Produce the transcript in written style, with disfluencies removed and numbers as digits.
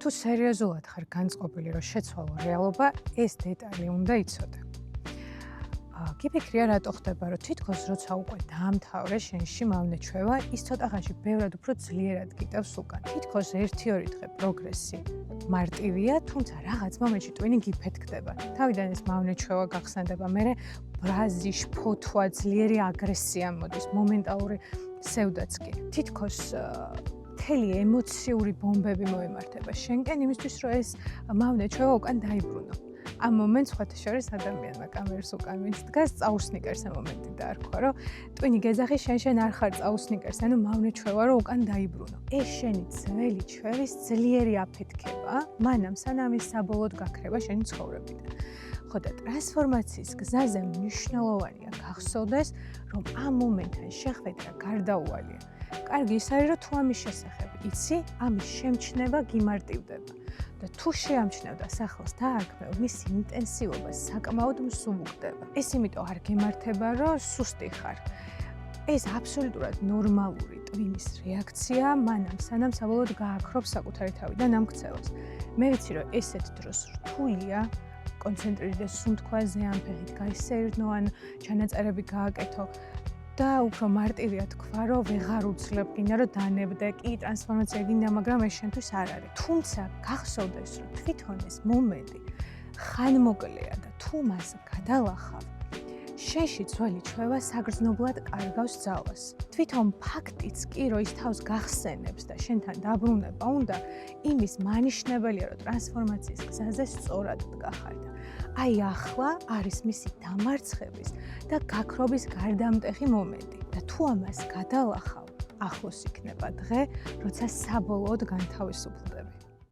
თუ სერიოზულად ხარ განწყობილი, რომ შეცვალო რეალობა, ეს დეტალი უნდა იცოდე. გიფიქრია რატო ხდება, რომ თითქოს როცა უკვე დაამთავრე შენში მავნეჩვევა, ის ცოტახანში ბევრად უფრო ძლიერად გიტევს უკან. თითქოს 1-2 დღე პროგრესი მარტივია, თუმცა რაღაც მომენტში ტვინი გიფეთქდება. თავიდან ეს მავნეჩვევა გახსენდება, მერე ბრაზი, შფოთვა, ძლიერი აგრესია მოდის, მომენტალური სევდაც კი. თითქოს მთელი ემოციური ბომბები მოემართება შენკენ იმისთვის, რომ ეს მავნეჩვევა უკან დაიბრუნო. ამ მომენტს სხვათა შორის ადამიანმა კამერას უკან ვინც დგას წაუსნიკერს ამ მომენტი დაარქვა, რომ ტვინი გეძახი შენ არ ხარ წაუსნიკერს, ანუ მავნეჩვევა რომ უკან დაიბრუნო. ეს შენი ძველი ჩვევის ძლიერი აფეთქება, მანამ სანამ ის საბოლოოდ გაქრება შენი ცხოვრებიდან. ხო და ტრანსფორმაციის გზაზე მნიშვნელოვანია გახსოვდეს, რომ ამ მომენტთან შეხვედრა გარდაუვალია. კარგი ის არის, რომ თუ ამის შესახებ იცი, ამის შემჩნევა გიმარტივდება. და თუ შეამჩნევ და სახელს დაარქმევ, მისი ინტენსივობა საკმაოდ მსუბუქდება. ეს იმიტომ არ გემართება, რომ სუსტი ხარ. ეს აბსოლუტურად ნორმალური ტვინის რეაქცია, მანამ სანამ საბოლოოდ გააქრობს საკუთარი თავიდან ამ ქცევას. მე ვიცი, რომ ესეთ დროს რთულია კონცენტრირდეს სუნთქვაზე, ამ ფეხით გაისეირნო, ან ჩანაწერები გააკეთო. და უფრო მარტივია თქვა, რომ ვეღარ უძლებ, გინდა რომ დანებდე, კი ტრანსფორმაცია გინდა, მაგრამ ეს შენთვის არ არის. თუმცა გახსოვდეს, რომ თვითონ ეს მომენტი ხანმოკლეა და თუ მას გადალახავ, შენში ძველი ჩვევა საგრძნობლად კარგავს ძალას. თვითონ ფაქტიც კი, რომ ის თავს გახსენებს და შენთან დაბრუნება უნდა, იმის მანიშნებელია, რომ ტრანსფორმაციის გზაზე სწორად დგახარ. აი ახლა არის მისი დამარცხების და გაქრობის გარდამტეხი მომენტი და თუ ამას გადალახავ, ახლოს იქნება დღე, როცა საბოლოოდ განთავისუფლდება.